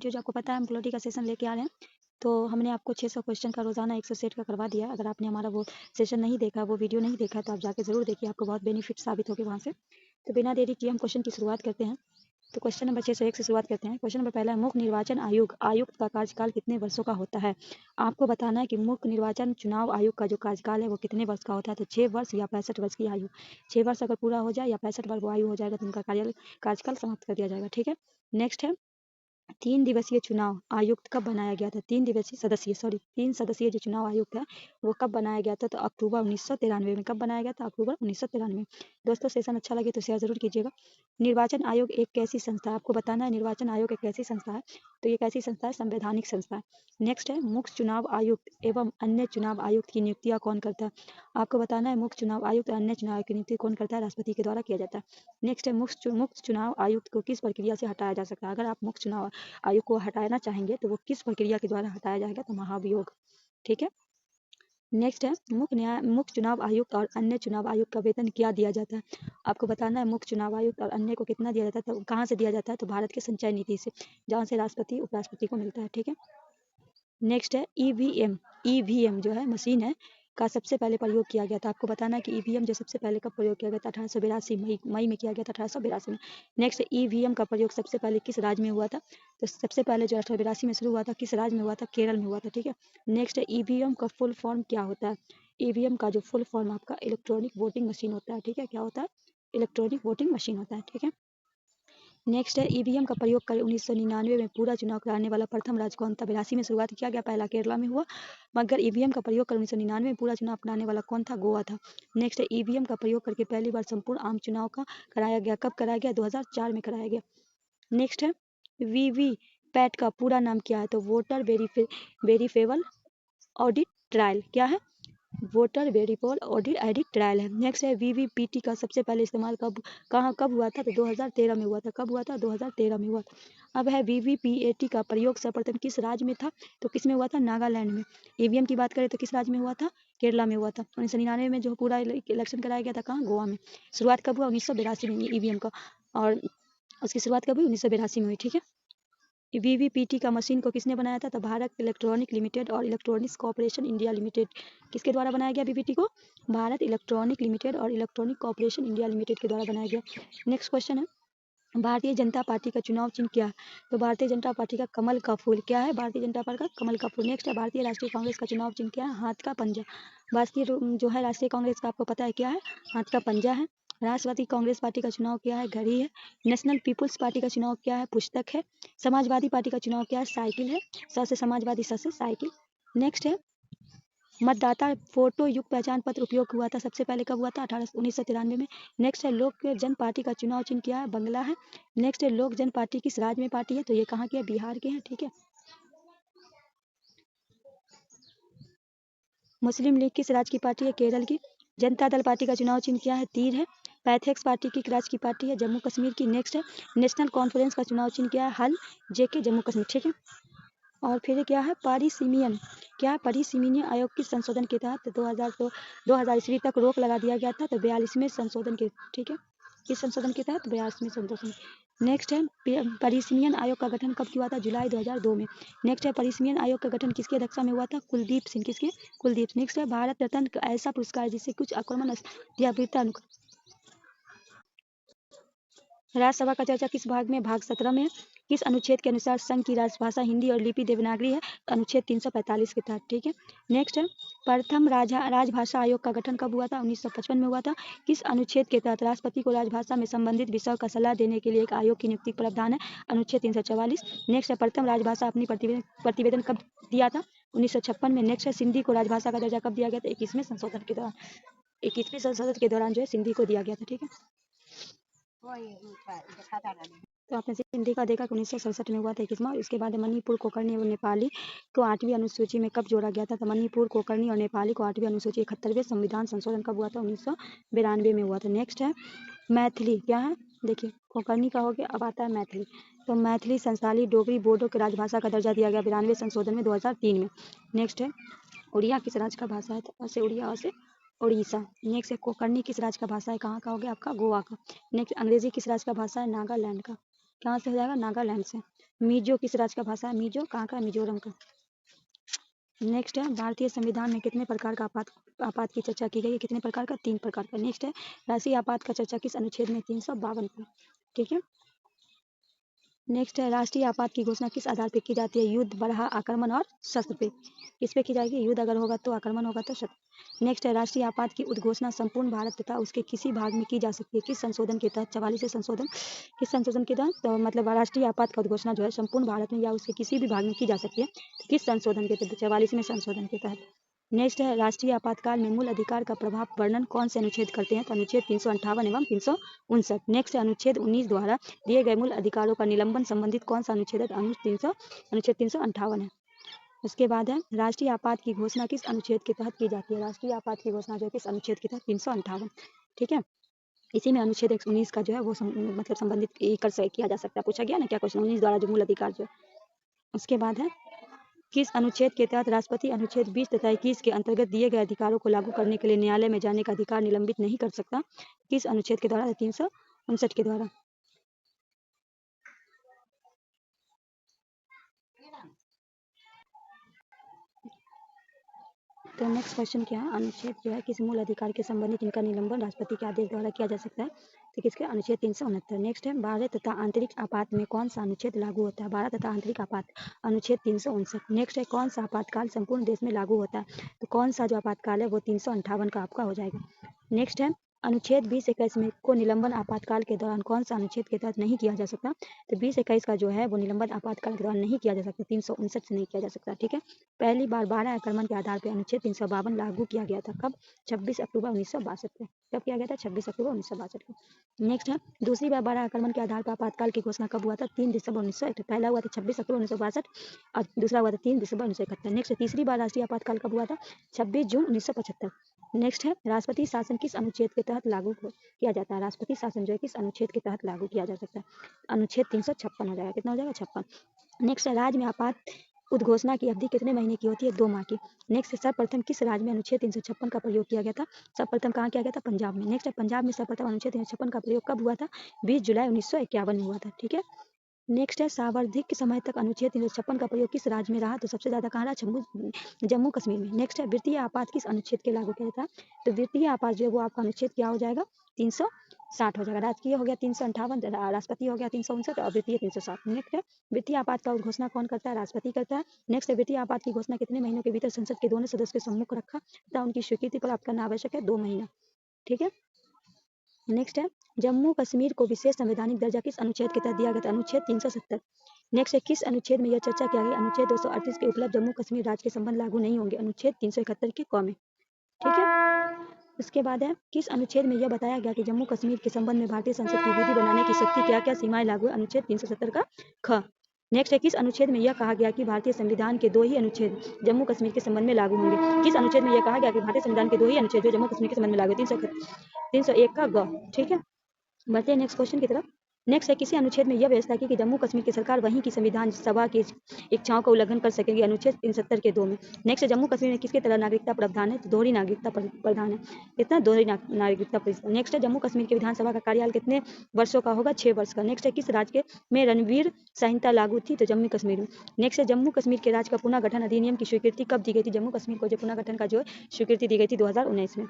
जो आपको पता है हम पॉलिटी का सेशन लेके आ रहे हैं, तो हमने आपको 600 क्वेश्चन का रोजाना 100 सेट का करवा दिया। अगर आपने हमारा वो सेशन नहीं देखा, वो वीडियो नहीं देखा, तो आप जाके जरूर देखिए, आपको बहुत बेनिफिट साबित होगी वहाँ से। तो बिना देरी किए हम क्वेश्चन की शुरुआत करते हैं। तो क्वेश्चन नंबर 601 से शुरुआत करते हैं। क्वेश्चन नंबर पहला है, मुख्य निर्वाचन आयुक्त का कार्यकाल कितने वर्षों का होता है? आपको बताना है कि मुख्य निर्वाचन चुनाव आयुक्त का जो कार्यकाल है वो कितने वर्ष का होता है। तो 6 वर्ष या 65 वर्ष की आयु, 6 वर्ष अगर पूरा हो जाए या 65 वर्ष आयु हो जाएगा तो उनका कार्यकाल समाप्त कर दिया जाएगा। ठीक है, नेक्स्ट है, 3 दिवसीय चुनाव आयुक्त कब बनाया गया था? 3 सदस्यीय जो चुनाव आयुक्त है वो कब बनाया गया था? तो अक्टूबर 1993 में। कब बनाया गया था? अक्टूबर 1993। दोस्तों सेशन अच्छा लगे तो शेयर जरूर कीजिएगा। निर्वाचन आयोग एक कैसी संस्था है? आपको बताना है निर्वाचन आयोग एक कैसी संस्था है। तो ये कैसी संस्था है? संवैधानिक संस्था है। नेक्स्ट है, मुख्य चुनाव आयुक्त एवं अन्य चुनाव आयुक्त की नियुक्तियां कौन करता है? आपको बताना है मुख्य चुनाव आयुक्त और अन्य चुनाव आयुक्त की नियुक्ति कौन करता है? राष्ट्रपति के द्वारा किया जाता है। नेक्स्ट है, मुख्य चुनाव आयुक्त को किस प्रक्रिया से हटाया जा सकता है? अगर आप मुख्य चुनाव आयु को हटाना चाहेंगे तो वो किस प्रक्रिया के द्वारा हटाया जाएगा? तो महाभियोग। ठीक है, नेक्स्ट है, मुख्य चुनाव आयुक्त और अन्य चुनाव आयुक्त का वेतन क्या दिया जाता है? आपको बताना है मुख्य चुनाव आयुक्त और अन्य को कितना दिया जाता है। तो कहाँ से दिया जाता है? तो भारत के संचय नीति से, जहाँ से राष्ट्रपति उपराष्ट्रपति को मिलता है। ठीक है, नेक्स्ट है, ईवीएम जो है मशीन है का सबसे पहले प्रयोग किया गया था। आपको बताना है कि ईवीएम जो सबसे पहले कब प्रयोग किया गया था? 1882 मई में किया गया था, 1882 में। नेक्स्ट, ईवीएम का प्रयोग सबसे पहले किस राज्य में हुआ था? तो सबसे पहले जो 1882 में शुरू हुआ था, किस राज्य में हुआ था? केरल में हुआ था। ठीक है, नेक्स्ट है, ईवीएम का फुल फॉर्म क्या होता है? ईवीएम का जो फुल फॉर्म आपका इलेक्ट्रॉनिक वोटिंग मशीन होता है। ठीक है, क्या होता है? इलेक्ट्रॉनिक वोटिंग मशीन होता है। ठीक है, नेक्स्ट है, ईवीएम का प्रयोग कर 1999 में पूरा चुनाव कराने वाला प्रथम राज्य कौन था? 82 में शुरुआत किया गया, पहला केरला में हुआ, मगर ईवीएम का प्रयोग कर 1999 में पूरा चुनाव कराने वाला कौन था? गोवा था। नेक्स्ट है, ईवीएम का प्रयोग करके पहली बार संपूर्ण आम चुनाव का कराया गया, कब कराया गया? 2004 में कराया गया। नेक्स्ट है, वीवी पैट का पूरा नाम क्या है? तो वोटर वेरीफेबल ऑडिट ट्रायल। क्या है? वोटर वेरीफेबल ऑडिट ट्रायल है। नेक्स्ट है, वीवीपीटी का सबसे पहले इस्तेमाल कब हुआ था? तो 2013 में हुआ था। कब हुआ था? 2013 में हुआ था। अब है, वीवीपीएटी का प्रयोग सर्वप्रथम किस राज्य में था? तो किस में हुआ था? नागालैंड में। ईवीएम की बात करें तो किस राज्य में हुआ था? केरला में हुआ था। 1999 में जो पूरा इलेक्शन कराया गया था, कहाँ? गोवा में। शुरुआत कब हुआ? 1982 में ईवीएम का, और उसकी शुरुआत कब हुई? 1982 में हुई। ठीक है, वीवीपीटी का मशीन को किसने बनाया था? तो भारत इलेक्ट्रॉनिक लिमिटेड और इलेक्ट्रॉनिक्स कॉर्पोरेशन इंडिया लिमिटेड, किसके द्वारा बनाया गया वीवीपीटी को? भारत इलेक्ट्रॉनिक लिमिटेड और इलेक्ट्रॉनिक कॉर्पोरेशन इंडिया लिमिटेड के द्वारा बनाया गया। नेक्स्ट क्वेश्चन है, भारतीय जनता पार्टी का चुनाव चिन्ह क्या है? तो भारतीय जनता पार्टी का कमल का फूल। क्या है? भारतीय जनता पार्टी का कमल का फूल। नेक्स्ट है, भारतीय राष्ट्रीय कांग्रेस का चुनाव चिन्ह क्या है? हाथ का पंजा। भारतीय जो है राष्ट्रीय कांग्रेस का, आपको पता है क्या है? हाथ का पंजा है। राष्ट्रवादी कांग्रेस पार्टी का चुनाव क्या है? घड़ी है। नेशनल पीपुल्स पार्टी का चुनाव क्या है? पुस्तक है। समाजवादी पार्टी का चुनाव क्या है? साइकिल है। स से समाजवादी, स से साइकिल। नेक्स्ट है, मतदाता फोटो युक्त पहचान पत्र उपयोग हुआ था सबसे पहले कब हुआ था? 1993 में। नेक्स्ट है, लोक जन पार्टी का चुनाव चिन्ह क्या है? बंगला है। नेक्स्ट है, लोक जन पार्टी किस राज्य में पार्टी है? तो ये कहाँ की है? बिहार के हैं। ठीक है, मुस्लिम लीग किस राज्य की पार्टी है? केरल की। जनता दल पार्टी का चुनाव चिन्ह क्या है? तीर है। पैथेक्स पार्टी की राज्य की पार्टी है? जम्मू कश्मीर की। नेक्स्ट है, नेशनल कॉन्फ्रेंस का चुनाव चिन्ह क्या है? हल, जेके, जम्मू कश्मीर। ठीक है, और फिर क्या है? पारिसिमियन। क्या? परिसीमनीय आयोग किस संशोधन के तहत 2000 ईस्वी तक रोक लगा दिया गया था? तो 42वें संशोधन के। ठीक है, किस संशोधन के तहत? 42वें संशोधन। नेक्स्ट है, परिसीमन आयोग का गठन कब हुआ था? जुलाई 2002 में। नेक्स्ट है, परिसीमन आयोग का गठन किसकी अध्यक्षता में हुआ था? कुलदीप सिंह। किसके? कुलदीप। नेक्स्ट है, भारत रत्न ऐसा पुरस्कार जिससे कुछ आक्रमण या राज्यसभा का चर्चा किस भाग में? भाग 17 में। किस अनुच्छेद के अनुसार संघ की राजभाषा हिंदी और लिपि देवनागरी है? अनुच्छेद 345 के तहत। ठीक है, नेक्स्ट है, प्रथम राजभाषा आयोग का गठन कब हुआ था? 1955 में हुआ था। किस अनुच्छेद के तहत राष्ट्रपति को राजभाषा में संबंधित विषयों का सलाह देने के लिए एक आयोग की नियुक्ति प्रावधान है? अनुच्छेद 344। नेक्स्ट है, प्रथम राजभाषा अपनी प्रतिवेदन कब दिया था? 1956 में। नेक्स्ट है, सिंधी को राजभाषा का दर्जा कब दिया गया था? 21वें संशोधन के दौरान। 21वें संशोधन के दौरान जो है सिंधी को दिया गया था। ठीक है, तो आपने सिंधी का देखा 1967 में हुआ था 21वां। इसके बाद मणिपुर, कोंकणी और नेपाली को 8वीं अनुसूची में कब जोड़ा गया था? तो मणिपुर, कोंकणी और नेपाली को 8वीं अनुसूची 71वें संविधान संशोधन कब हुआ था? 1992 में हुआ था। नेक्स्ट है, मैथिली। क्या है? देखिए, कोंकणी का हो गया, अब आता है मैथिली। तो मैथिली संस्थाली डोगरी बोडो की राजभाषा का दर्जा दिया गया 92वें संशोधन में 2003 में। नेक्स्ट है, उड़िया किस राज्य का भाषा है? तो ऐसे उड़िया से उड़ीसा। नेक्स्ट है, कोंकणी किस राज्य का भाषा है? कहाँ का हो गया? आपका गोवा का। नेक्स्ट, अंग्रेजी किस राज्य का भाषा है? नागालैंड का। कहाँ से हो जाएगा? नागालैंड से। मिजो किस राज्य का भाषा है? मिजो कहाँ का? मिजोरम का। नेक्स्ट है भारतीय संविधान में कितने प्रकार का आपात की चर्चा की गई है? कितने प्रकार का? 3 प्रकार का। नेक्स्ट है राष्ट्रीय आपात का चर्चा किस अनुच्छेद में? 352 पर। ठीक है। नेक्स्ट है राष्ट्रीय आपात की घोषणा किस आधार पर की जाती है? युद्ध, बरहा, आक्रमण और शस्त्र पे। किस पे की जाएगी? युद्ध अगर होगा तो, आक्रमण होगा तो शस्त्र। नेक्स्ट है राष्ट्रीय आपात की उद्घोषणा संपूर्ण भारत तथा उसके किसी भाग में की जा सकती है? किस संशोधन के तहत? 44 संशोधन। किस संशोधन के तहत? तो मतलब राष्ट्रीय आपात का उद्घोषणा जो है संपूर्ण भारत में या उसके किसी भी भाग में की जा सकती है। तो किस संशोधन के तहत? 44वें संशोधन के तहत। नेक्स्ट है राष्ट्रीय आपातकाल में मूल अधिकार का प्रभाव वर्णन कौन से अनुच्छेद करते हैं? तो अनुच्छेद 358 एवं 359। नेक्स्ट है अनुच्छेद 19 द्वारा दिए गए मूल अधिकारों का निलंबन संबंधित कौन सा अनुच्छेद है? अनुच्छेद 358 है। उसके बाद है राष्ट्रीय आपात की घोषणा किस अनुच्छेद के तहत की जाती है? राष्ट्रीय आपात की घोषणा जो है किस अनुच्छेद के तहत? 358। ठीक है। इसी में अनुच्छेद 119 का जो है वो मतलब संबंधित किया जा सकता है। पूछा गया ना क्या क्वेश्चन, 19 द्वारा जो मूल अधिकार जो। उसके बाद है किस अनुच्छेद के तहत राष्ट्रपति अनुच्छेद 20 तथा 21 के अंतर्गत दिए गए अधिकारों को लागू करने के लिए न्यायालय में जाने का अधिकार निलंबित नहीं कर सकता? किस अनुच्छेद के द्वारा? 359 के द्वारा। तो नेक्स्ट क्वेश्चन क्या है? अनुच्छेद जो है किस मूल अधिकार के संबंधित इनका निलंबन राष्ट्रपति के आदेश द्वारा किया जा सकता है? तो किसके? अनुच्छेद 369। नेक्स्ट है भारत तथा आंतरिक आपात में कौन सा अनुच्छेद लागू होता है? भारत तथा आंतरिक आपात, अनुच्छेद 359। नेक्स्ट है कौन सा आपातकाल संपूर्ण देश में लागू होता है? तो कौन सा जो आपातकाल है वो 358 का आपका हो जाएगा। नेक्स्ट है अनुच्छेद 20-21 में को निलंबन आपातकाल के दौरान कौन सा अनुच्छेद के तहत नहीं किया जा सकता? तो 20-21 का जो है वो निलंबन आपातकाल के दौरान नहीं किया जा सकता, 359 से नहीं किया जा सकता। ठीक है। पहली बार 12 आक्रमण के आधार पर अनुच्छेद 352 लागू किया गया था। कब? 26 अक्टूबर 1962 को। कब किया गया था? 26 अक्टूबर 1962 को। नेक्स्ट है दूसरी बार 12 आक्रमण के आधार पर आपातकाल की घोषणा कब हुआ था? 3 दिसंबर 1961। पहला हुआ था 26 अक्टूबर 1962 और दूसरा हुआ था 3 दिसंबर 1971। नेक्स्ट तीसरी बार राष्ट्रीय आपातकाल कब हुआ था? 26 जून 1975। नेक्स्ट है राष्ट्रपति शासन किस अनुच्छेद के तहत लागू किया जाता है? राष्ट्रपति शासन जो है किस अनुच्छेद के तहत लागू किया जा सकता है? अनुच्छेद 356 हो जाएगा। कितना हो जाएगा? 56। नेक्स्ट है राज्य में आपात उद्घोषणा की अवधि कितने महीने की होती है? 2 माह की। नेक्स्ट सर्वप्रथम किस राज्य में अनुच्छेद 356 का प्रयोग किया गया था? सर्वप्रथम कहाँ किया गया था? पंजाब में। नेक्स्ट पंजाब में सर्वप्रथम अनुच्छेद 356 का प्रयोग कब हुआ था? 20 जुलाई 1951 में हुआ था। ठीक है। नेक्स्ट है सार्वधिक समय तक अनुच्छेद 356 का प्रयोग किस राज्य में रहा? तो सबसे ज्यादा कहाँ रहा? जम्मू कश्मीर में। नेक्स्ट है वित्तीय आपात किस अनुच्छेद के लागू किया था? तो वित्तीय आपात जो है वो आपका अनुच्छेद क्या हो जाएगा? 360 हो जाएगा। राजकीय हो गया 358, राष्ट्रपति हो गया 359 और वित्तीय 360। नेक्स्ट है वित्तीय आपात का घोषणा कौन करता है? राष्ट्रपति करता है। नेक्स्ट है वित्तीय आपात की घोषणा कितने महीनों के भीतर संसद के दोनों सदस्य के सम्मुख रखा तथा उनकी स्वीकृति प्राप्त करना आवश्यक है? 2 महीना। ठीक है। नेक्स्ट है जम्मू कश्मीर को विशेष संवैधानिक दर्जा किस अनुच्छेद के तहत दिया गया था? अनुच्छेद 370। नेक्स्ट है किस अनुच्छेद में यह चर्चा किया गया? अनुच्छेद 238 के उपलब्ध जम्मू कश्मीर राज्य के संबंध लागू नहीं होंगे? अनुच्छेद 371 के क में। ठीक है। उसके बाद है किस अनुच्छेद में यह बताया गया कि जम्मू कश्मीर के संबंध में भारतीय संसद की विधि बनाने की शक्ति क्या क्या सीमाएं लागू है? अनुच्छेद 370 का ख। नेक्स्ट है किस अनुच्छेद में यह कहा गया कि भारतीय संविधान के 2 ही अनुच्छेद जम्मू कश्मीर के संबंध में लागू होंगे? किस अनुच्छेद में यह कहा गया कि भारतीय संविधान के 2 ही अनुच्छेद जो जम्मू कश्मीर के संबंध में लागू है? 301 का ग। ठीक है। बढ़ते हैं नेक्स्ट क्वेश्चन की तरफ। नेक्स्ट है किसी अनुच्छेद में यह व्यवस्था की कि जम्मू कश्मीर की सरकार वहीं की संविधान सभा की इच्छाओं का उल्लंघन कर सकेगी? अनुच्छेद 370 के 2 में। नेक्स्ट है जम्मू कश्मीर में किसके तरह नागरिकता प्रावधान है? तो दोहरी नागरिकता प्रधान है। कितना? दोहरी नागरिकता। नेक्स्ट है जम्मू कश्मीर की विधानसभा का कार्यकाल कितने वर्षों का होगा? 6 वर्ष का। नेक्स्ट है किस राज्य में रणवीर संहिता लागू थी? तो जम्मू कश्मीर में। नेक्स्ट है जम्मू कश्मीर के राज्य का पुनः गठन अधिनियम की स्वीकृति कब दी गई थी? जम्मू कश्मीर को जो पुनः गठन का जो स्वीकृति दी गई थी 2019 में।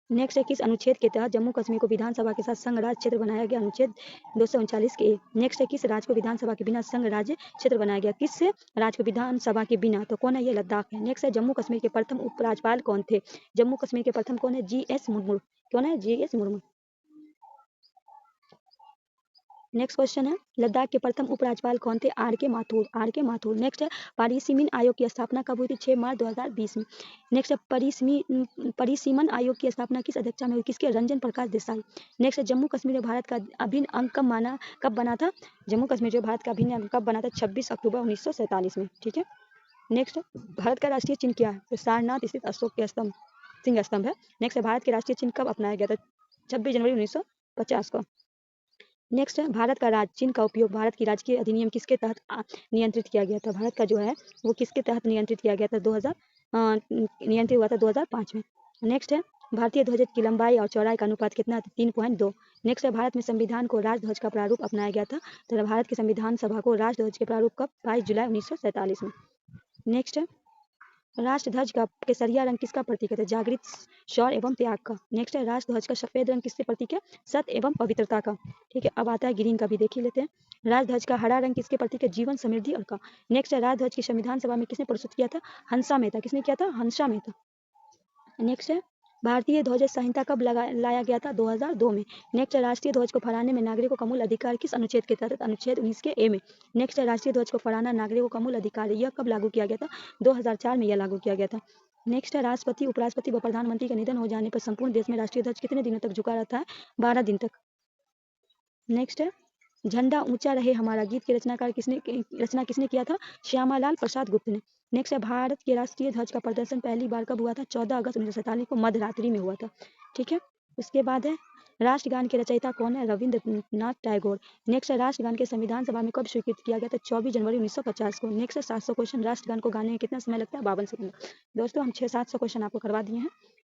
नेक्स्ट है किस अनुच्छेद के तहत जम्मू कश्मीर को विधानसभा के साथ संघ राज्य क्षेत्र बनाया गया? अनुच्छेद 239 के 1। नेक्स्ट है किस राज्य को विधानसभा के बिना संघ राज्य क्षेत्र बनाया गया? किस राज्य को विधानसभा के बिना? तो कौन है? ये लद्दाख है। नेक्स्ट है जम्मू कश्मीर के प्रथम उपराज्यपाल कौन थे? जम्मू कश्मीर के प्रथम कौन है? GS मुर्मू। कौन है? GS मुर्मू। नेक्स्ट क्वेश्चन है लद्दाख के प्रथम उपराज्यपाल कौन थे? RK Mathur. RK Mathur. Next है परिसीमन आयोग की स्थापना कब हुई थी? 6 मार्च 2020 में। नेक्स्ट है परिसीमन आयोग की स्थापना किस अध्यक्षता में हुई? किसके? रंजन प्रकाश देसाई। नेक्स्ट है जम्मू कश्मीर में भारत का अभिन्न अंग कब बना था? जम्मू कश्मीर जो भारत का अभिन्न अंग कब बना था? 26 अक्टूबर 1947 में। ठीक है। नेक्स्ट भारत का राष्ट्रीय चिन्ह क्या है? तो सारनाथ स्थित अशोक के स्तंभ सिंह स्तंभ है। नेक्स्ट है भारत के राष्ट्रीय चिन्ह कब अपनाया गया था? 26 जनवरी 1950 को। नेक्स्ट है भारत का राज्य चिन्ह का उपयोग भारत की राजकीय अधिनियम किसके तहत नियंत्रित किया गया था? भारत का जो है वो किसके तहत नियंत्रित किया गया था? नियंत्रित हुआ था 2005 में। नेक्स्ट है भारतीय ध्वज की लंबाई और चौड़ाई का अनुपात कितना था? 3.2। नेक्स्ट है, भारत में संविधान को राष्ट्रध्वज का प्रारूप अपनाया गया था। तो भारत की संविधान सभा को राष्ट्रध्वज के प्रारूप कब? 22 जुलाई 1947 में। नेक्स्ट है, राष्ट्रध्वज का केसरिया रंग किसका प्रतीक है? जागृत, शौर्य एवं त्याग का। नेक्स्ट है, राष्ट्रध्वज का सफेद रंग किसके प्रतीक है? सत्य एवं पवित्रता का। ठीक है, अब आता है ग्रीन का भी देख ही लेते हैं। राष्ट्रध्वज का हरा रंग किसके प्रतीक है? जीवन, समृद्धि और का। नेक्स्ट है, राष्ट्रध्वज की संविधान सभा में किसने प्रस्तुत किया था? हंसा मेहता। किसने किया था? हंसा मेहता। नेक्स्ट है, भारतीय ध्वज संहिता कब लाया गया था? 2002 में। नेक्स्ट है, राष्ट्रीय ध्वज को फहराने में नागरिकों का मूल अधिकार किस अनुच्छेद के तहत? अनुच्छेद 19 के ए में। नेक्स्ट है, राष्ट्रीय ध्वज को फहराना नागरिकों का मूल अधिकार है, यह कब लागू किया गया था? 2004 में यह लागू किया गया था। नेक्स्ट है, राष्ट्रपति, उपराष्ट्रपति व प्रधानमंत्री का निधन हो जाने पर संपूर्ण देश में राष्ट्रीय ध्वज कितने दिनों तक झुका रहता है? 12 दिन तक। नेक्स्ट है, झंडा ऊंचा रहे हमारा गीत की रचना किसने किया था? श्यामालाल प्रसाद गुप्त ने। नेक्स्ट है, भारत के राष्ट्रीय ध्वज का प्रदर्शन पहली बार कब हुआ था? 14 अगस्त 1947 को मध्यरात्रि में हुआ था। ठीक है, उसके बाद है, राष्ट्रगान के रचयिता कौन है? रविंद्रनाथ टैगोर। नेक्स्ट है, राष्ट्रगान के संविधान सभा में कब स्वीकृत किया गया था? 24 जनवरी 1950 को। नेक्स्ट है, 700 क्वेश्चन। राष्ट्रगान को गाने में कितना समय लगता है? 52 सेकंड। दोस्तों, हम 600-700 क्वेश्चन आपको करवा दिए हैं।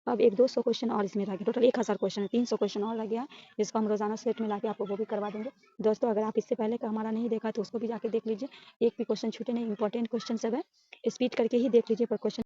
अब एक 200 क्वेश्चन और इसमें रह गया, टोटल 1000 क्वेश्चन है। 300 क्वेश्चन और रह गया है, जिसको हम रोजाना सेट में लाके आपको वो भी करवा देंगे। दोस्तों, अगर आप इससे पहले का हमारा नहीं देखा तो उसको भी जाके देख लीजिए। एक भी क्वेश्चन छूटे नहीं, इंपॉर्टेंट क्वेश्चन सब है। स्पीड करके ही देख लीजिए, पर क्वेश्चन